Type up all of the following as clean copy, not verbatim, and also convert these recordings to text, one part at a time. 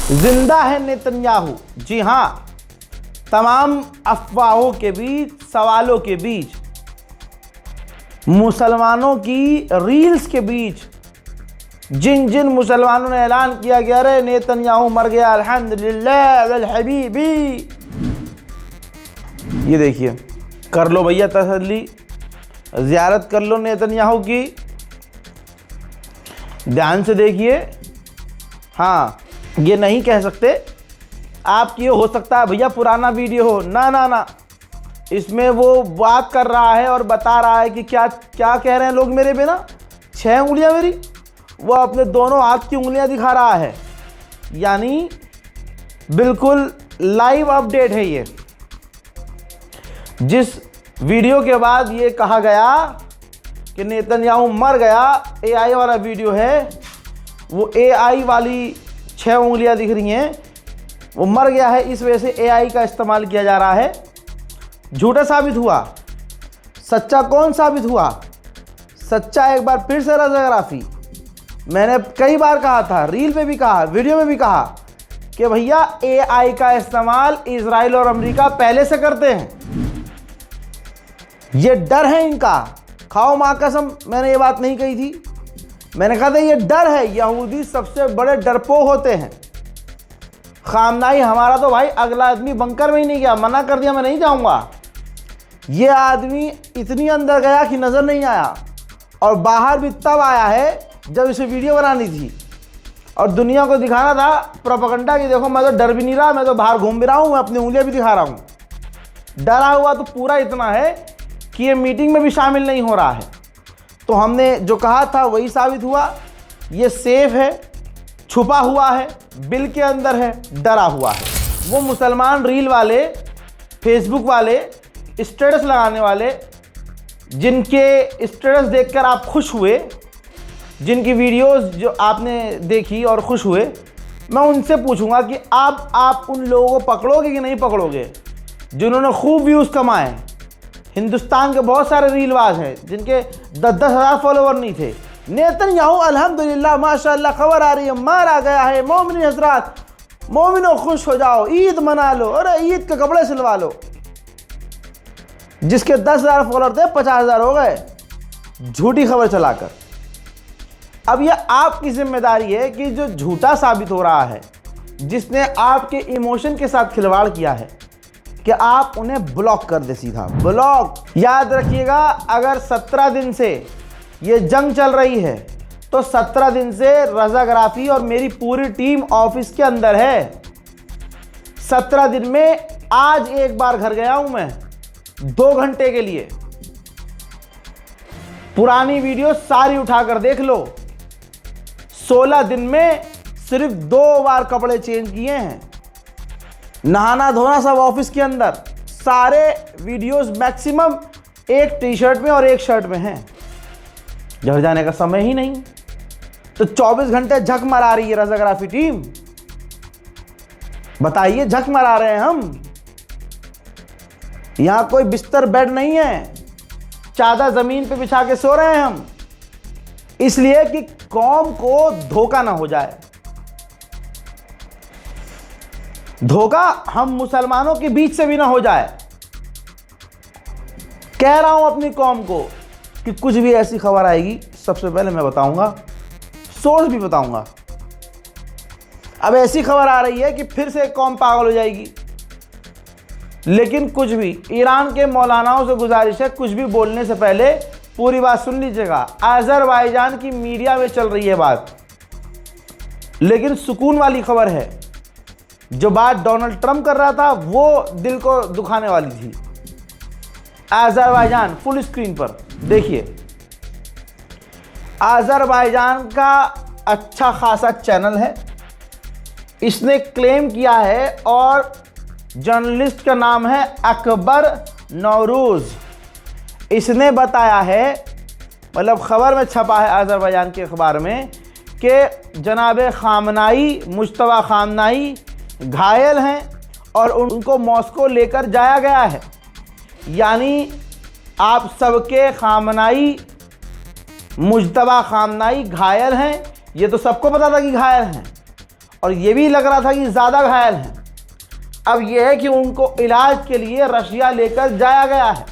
जिंदा है नेतन्याहू। जी हाँ, तमाम अफवाहों के बीच, सवालों के बीच, मुसलमानों की रील्स के बीच, जिन जिन मुसलमानों ने ऐलान किया कि अरे नेतन्याहू मर गया, अल्हम्दुलिल्लाह अल हबीबी, ये देखिए, कर लो भैया तसल्ली, ज़ियारत कर लो नेतन्याहू की, ध्यान से देखिए। हाँ, ये नहीं कह सकते आप कि ये हो सकता है भैया पुराना वीडियो हो, ना ना ना, इसमें वो बात कर रहा है और बता रहा है कि क्या क्या कह रहे हैं लोग मेरे पे ना, 6 उंगलियां मेरी, वो अपने दोनों हाथ की उंगलियां दिखा रहा है, यानी बिल्कुल लाइव अपडेट है ये। जिस वीडियो के बाद ये कहा गया कि नेतन्याहू मर गया, एआई वाला वीडियो है, वो एआई वाली 6 उंगलियां दिख रही हैं, वो मर गया है, इस वजह से एआई का इस्तेमाल किया जा रहा है। झूठा साबित हुआ, सच्चा कौन साबित हुआ? सच्चा एक बार फिर से रज़ाग्राफ़ी। मैंने कई बार कहा था, रील पे भी कहा, वीडियो में भी कहा कि भैया एआई का इस्तेमाल इजराइल और अमेरिका पहले से करते हैं, ये डर है इनका। खाओ माँ कसम, मैंने ये बात नहीं कही थी, मैंने कहा था ये डर है, यहूदी सबसे बड़े डरपोक होते हैं। खामनाई हमारा तो भाई अगला आदमी बंकर में ही नहीं गया, मना कर दिया मैं नहीं जाऊंगा। ये आदमी इतनी अंदर गया कि नज़र नहीं आया, और बाहर भी तब आया है जब इसे वीडियो बनानी थी और दुनिया को दिखाना था प्रोपेगेंडा कि देखो मैं तो डर भी नहीं रहा, मैं तो बाहर घूम भी रहा हूँ, मैं अपनी उंगलियां भी दिखा रहा हूँ। डरा हुआ तो पूरा इतना है कि ये मीटिंग में भी शामिल नहीं हो रहा है। तो हमने जो कहा था वही साबित हुआ, ये सेफ है, छुपा हुआ है, बिल के अंदर है, डरा हुआ है। वो मुसलमान रील वाले, फेसबुक वाले, स्टेटस लगाने वाले, जिनके स्टेटस देखकर आप खुश हुए, जिनकी वीडियोस जो आपने देखी और खुश हुए, मैं उनसे पूछूंगा कि आप उन लोगों को पकड़ोगे कि नहीं पकड़ोगे जिन्होंने खूब व्यूज़ कमाए। हिंदुस्तान के बहुत सारे रीलबाज हैं जिनके 10-10 हज़ार फॉलोवर नहीं थे। नेतन्याहू अल्हम्दुलिल्लाह माशाअल्लाह खबर आ रही है, मारा गया है, मोमिन हजरात, मोमिनों खुश हो जाओ, ईद मना लो, अरे ईद के कपड़े सिलवा लो। जिसके 10,000 फॉलोवर थे 50,000 हो गए, झूठी खबर चलाकर। अब यह आपकी जिम्मेदारी है कि जो झूठा साबित हो रहा है, जिसने आपके इमोशन के साथ खिलवाड़ किया है, कि आप उन्हें ब्लॉक कर दे, सीधा ब्लॉक। याद रखिएगा, अगर 17 दिन से ये जंग चल रही है तो 17 दिन से रज़ाग्राफ़ी और मेरी पूरी टीम ऑफिस के अंदर है। 17 दिन में आज एक बार घर गया हूं मैं 2 घंटे के लिए। पुरानी वीडियो सारी उठाकर देख लो। 16 दिन में सिर्फ 2 बार कपड़े चेंज किए हैं, नहाना धोना सब ऑफिस के अंदर। सारे वीडियोस मैक्सिमम एक टी शर्ट में और एक शर्ट में हैं, घर जाने का समय ही नहीं। तो 24 घंटे झक मरा रही है रज़ाग्राफ़ी टीम। बताइए, झक मरा रहे हैं हम। यहां कोई बिस्तर बेड नहीं है, चादर जमीन पे बिछा के सो रहे हैं हम, इसलिए कि कौम को धोखा ना हो जाए। धोखा हम मुसलमानों के बीच से भी ना हो जाए। कह रहा हूं अपनी कौम को कि कुछ भी ऐसी खबर आएगी सबसे पहले मैं बताऊंगा, सोर्स भी बताऊंगा। अब ऐसी खबर आ रही है कि फिर से कौम पागल हो जाएगी, लेकिन कुछ भी, ईरान के मौलानाओं से गुजारिश है, कुछ भी बोलने से पहले पूरी बात सुन लीजिएगा। अज़रबैजान की मीडिया में चल रही है बात, लेकिन सुकून वाली खबर है। जो बात डोनाल्ड ट्रंप कर रहा था वो दिल को दुखाने वाली थी। अज़रबैजान, फुल स्क्रीन पर देखिए, अज़रबैजान का अच्छा खासा चैनल है, इसने क्लेम किया है, और जर्नलिस्ट का नाम है अकबर नौरूज। इसने बताया है, मतलब खबर में छपा है अज़रबैजान के अखबार में, कि जनाब खामनाई, मुश्तबा खामनाई घायल हैं और उनको मॉस्को लेकर जाया गया है। यानी आप सबके खामनाई, मुश्तबा खामनाई घायल हैं, ये तो सबको पता था कि घायल हैं, और ये भी लग रहा था कि ज़्यादा घायल हैं। अब यह है कि उनको इलाज के लिए रशिया लेकर जाया गया है,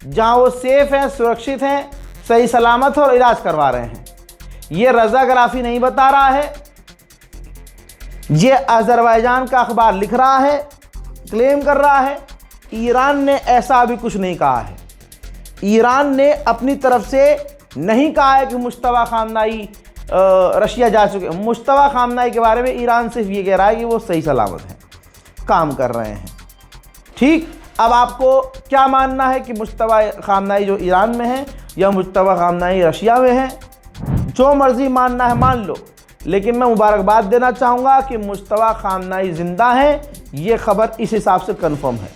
जहां वो सेफ हैं, सुरक्षित हैं, सही सलामत और इलाज करवा रहे हैं। ये रज़ा गलाफी नहीं बता रहा है, ये अज़रबैजान का अखबार लिख रहा है, क्लेम कर रहा है। ईरान ने ऐसा अभी कुछ नहीं कहा है। ईरान ने अपनी तरफ से नहीं कहा है कि मुश्तबा खामनाई रशिया जा चुके हैं। मुश्तबा खामनाई के बारे में ईरान सिर्फ ये कह रहा है कि वो सही सलामत हैं, काम कर रहे हैं। ठीक, अब आपको क्या मानना है कि मुश्तबा खामनाई जो ईरान में है या मुश्तबा खामनाई रशिया में है? जो मर्जी मानना है मान लो, लेकिन मैं मुबारकबाद देना चाहूँगा कि मुश्तबा खामनाई ज़िंदा है। ये खबर इस हिसाब से कन्फर्म है।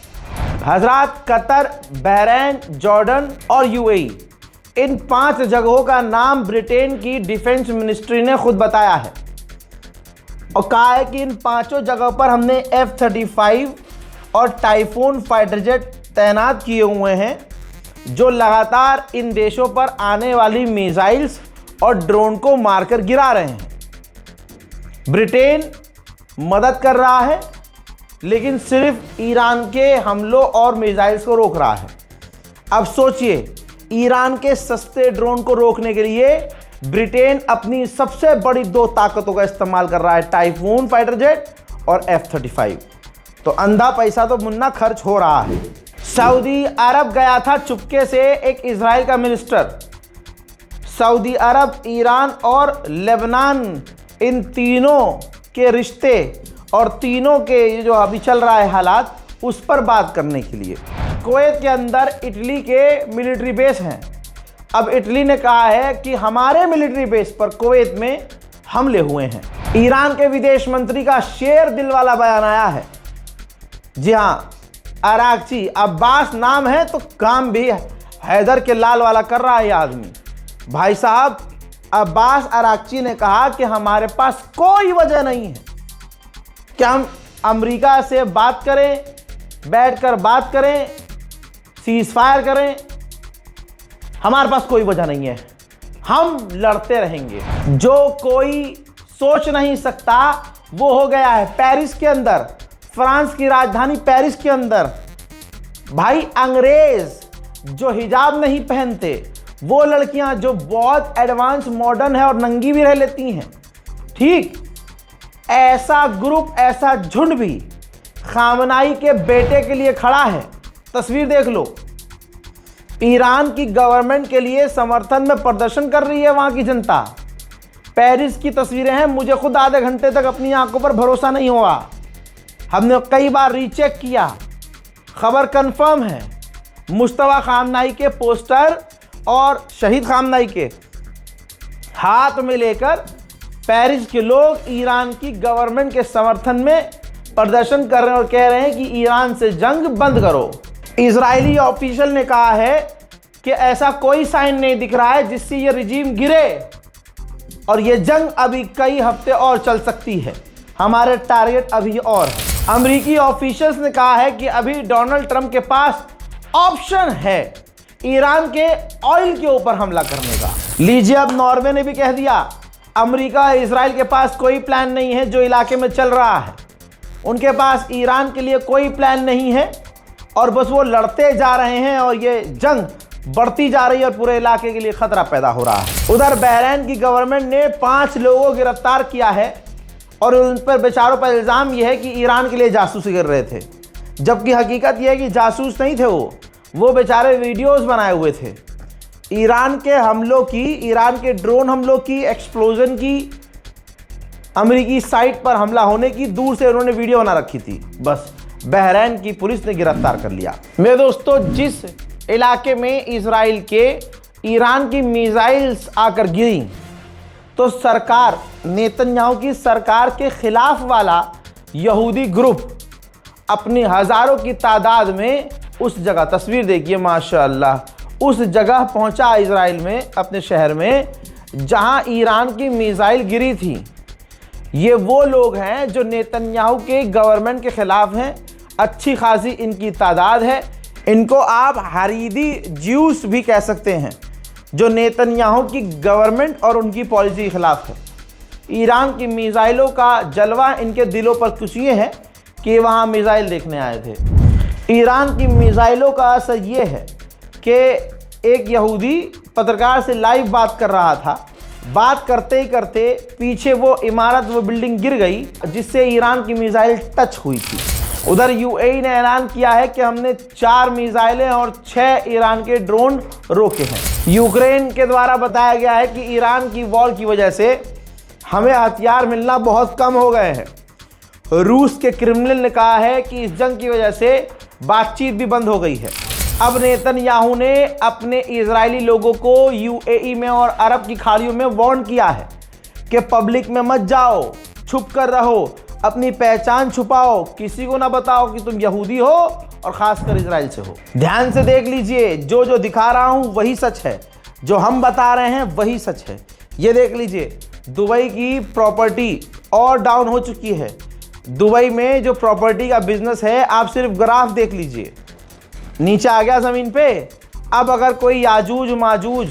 हजरात, कतर, बहरैन, जॉर्डन और यूएई, इन 5 जगहों का नाम ब्रिटेन की डिफेंस मिनिस्ट्री ने खुद बताया है और कहा है कि इन 5 जगहों पर हमने F-35 और टाइफून फाइटर जेट तैनात किए हुए हैं, जो लगातार इन देशों पर आने वाली मिसाइल्स और ड्रोन को मारकर गिरा रहे हैं। ब्रिटेन मदद कर रहा है, लेकिन सिर्फ ईरान के हमलों और मिसाइल्स को रोक रहा है। अब सोचिए, ईरान के सस्ते ड्रोन को रोकने के लिए ब्रिटेन अपनी सबसे बड़ी 2 ताकतों का इस्तेमाल कर रहा है, टाइफून फाइटर जेट और F-35। तो अंधा पैसा तो मुन्ना खर्च हो रहा है। सऊदी अरब गया था चुपके से एक इजराइल का मिनिस्टर। सऊदी अरब, ईरान और लेबनान, इन तीनों के रिश्ते और तीनों के ये जो अभी चल रहा है हालात, उस पर बात करने के लिए। कुवैत के अंदर इटली के मिलिट्री बेस हैं। अब इटली ने कहा है कि हमारे मिलिट्री बेस पर कुवैत में हमले हुए हैं। ईरान के विदेश मंत्री का शेर दिल वाला बयान आया है। जी हाँ, अरागची अब्बास नाम है तो काम भी हैदर के लाल वाला कर रहा है ये आदमी। भाई साहब, अब्बास अरागची ने कहा कि हमारे पास कोई वजह नहीं है कि हम अमेरिका से बात करें, बैठकर बात करें, सीज फायर करें। हमारे पास कोई वजह नहीं है, हम लड़ते रहेंगे। जो कोई सोच नहीं सकता वो हो गया है। पेरिस के अंदर, फ्रांस की राजधानी पेरिस के अंदर, भाई अंग्रेज जो हिजाब नहीं पहनते, वो लड़कियां जो बहुत एडवांस मॉडर्न है और नंगी भी रह लेती हैं, ठीक, ऐसा ग्रुप, ऐसा झुंड भी खामनाई के बेटे के लिए खड़ा है। तस्वीर देख लो, ईरान की गवर्नमेंट के लिए समर्थन में प्रदर्शन कर रही है वहां की जनता। पेरिस की तस्वीरें हैं, मुझे खुद आधे घंटे तक अपनी आंखों पर भरोसा नहीं हुआ। हमने कई बार रीचेक किया, खबर कंफर्म है। मुश्तबा खामनाई के पोस्टर और शहीद खामनाई के हाथ में लेकर पेरिस के लोग ईरान की गवर्नमेंट के समर्थन में प्रदर्शन कर रहे हैं और कह रहे हैं कि ईरान से जंग बंद करो। इजरायली ऑफिशियल ने कहा है कि ऐसा कोई साइन नहीं दिख रहा है जिससे ये रिजीम गिरे और ये जंग अभी कई हफ्ते और चल सकती है। हमारे टारगेट अभी और है। अमेरिकी ऑफिशियल्स ने कहा है कि अभी डोनाल्ड ट्रंप के पास ऑप्शन है ईरान के ऑयल के ऊपर हमला करने का। लीजिए, अब नॉर्वे ने भी कह दिया अमेरिका, इजराइल के पास कोई प्लान नहीं है जो इलाके में चल रहा है। उनके पास ईरान के लिए कोई प्लान नहीं है और बस वो लड़ते जा रहे हैं और ये जंग बढ़ती जा रही है और पूरे इलाके के लिए खतरा पैदा हो रहा है। उधर बहरैन की गवर्नमेंट ने 5 लोगों को गिरफ्तार किया है और उन पर बेचारों पर इल्ज़ाम यह है कि ईरान के लिए जासूसी कर रहे थे, जबकि हकीकत यह है कि जासूस नहीं थे वो बेचारे वीडियोस बनाए हुए थे। ईरान के हमलों की, ईरान के ड्रोन हमलों की, एक्सप्लोजन की, अमेरिकी साइट पर हमला होने की दूर से उन्होंने वीडियो बना रखी थी। बस बहरैन की पुलिस ने गिरफ्तार कर लिया। मेरे दोस्तों, जिस इलाके में इजराइल के ईरान की मिसाइल्स आकर गिरी, तो सरकार, नेतन्याहू की सरकार के खिलाफ वाला यहूदी ग्रुप अपनी हज़ारों की तादाद में उस जगह, तस्वीर देखिए माशाअल्लाह, उस जगह पहुंचा इजराइल में, अपने शहर में जहां ईरान की मिसाइल गिरी थी। ये वो लोग हैं जो नेतन्याहू के गवर्नमेंट के खिलाफ हैं। अच्छी खासी इनकी तादाद है। इनको आप हरीदी ज्यूस भी कह सकते हैं, जो नेतन्याहू की गवर्नमेंट और उनकी पॉलिसी के खिलाफ है। ईरान की मिसाइलों का जलवा इनके दिलों पर कुछ ये है कि वहाँ मिसाइल देखने आए थे। ईरान की मिसाइलों का असर ये है कि एक यहूदी पत्रकार से लाइव बात कर रहा था, बात करते ही करते पीछे वो इमारत, वो बिल्डिंग गिर गई जिससे ईरान की मिसाइल टच हुई थी। उधर यूएई ने ऐलान किया है कि हमने 4 मिसाइलें और 6 ईरान के ड्रोन रोके हैं। यूक्रेन के द्वारा बताया गया है कि ईरान की वॉर की वजह से हमें हथियार मिलना बहुत कम हो गए हैं। रूस के क्रेमलिन ने कहा है कि इस जंग की वजह से बातचीत भी बंद हो गई है। अब नेतन्याहू ने अपने इजरायली लोगों को यूएई में और अरब की खाड़ियों में वार्न किया है कि पब्लिक में मत जाओ, छुप कर रहो, अपनी पहचान छुपाओ, किसी को ना बताओ कि तुम यहूदी हो और खासकर इजराइल से हो। ध्यान से देख लीजिए, जो दिखा रहा हूं वही सच है, जो हम बता रहे हैं वही सच है। ये देख लीजिए, दुबई की प्रॉपर्टी और डाउन हो चुकी है। दुबई में जो प्रॉपर्टी का बिजनेस है, आप सिर्फ ग्राफ देख लीजिए, नीचे आ गया ज़मीन पे। अब अगर कोई याजूज माजूज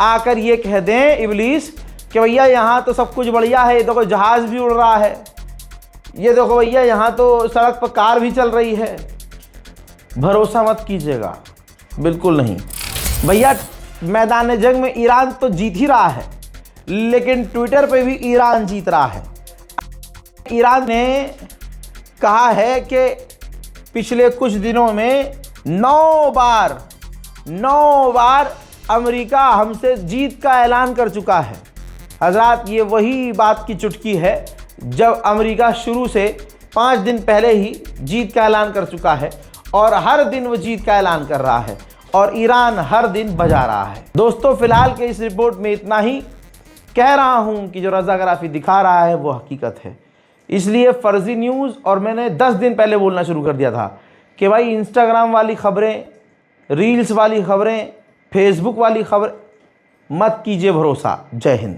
आकर ये कह दें, इब्लीस, कि भैया यहाँ तो सब कुछ बढ़िया है, ये तो कोई जहाज़ भी उड़ रहा है, ये देखो भैया यहाँ तो सड़क पर कार भी चल रही है, भरोसा मत कीजिएगा, बिल्कुल नहीं। भैया मैदान जंग में ईरान तो जीत ही रहा है, लेकिन ट्विटर पे भी ईरान जीत रहा है। ईरान ने कहा है कि पिछले कुछ दिनों में 9 बार अमेरिका हमसे जीत का ऐलान कर चुका है। हजरात, ये वही बात की चुटकी है जब अमेरिका शुरू से 5 दिन पहले ही जीत का ऐलान कर चुका है और हर दिन वो जीत का ऐलान कर रहा है और ईरान हर दिन बजा रहा है। दोस्तों, फिलहाल के इस रिपोर्ट में इतना ही। कह रहा हूं कि जो रज़ाग्राफी दिखा रहा है वो हकीकत है, इसलिए फर्जी न्यूज़, और मैंने 10 दिन पहले बोलना शुरू कर दिया था कि भाई इंस्टाग्राम वाली खबरें, रील्स वाली खबरें, फेसबुक वाली खबरें मत कीजिए भरोसा। जय हिंद।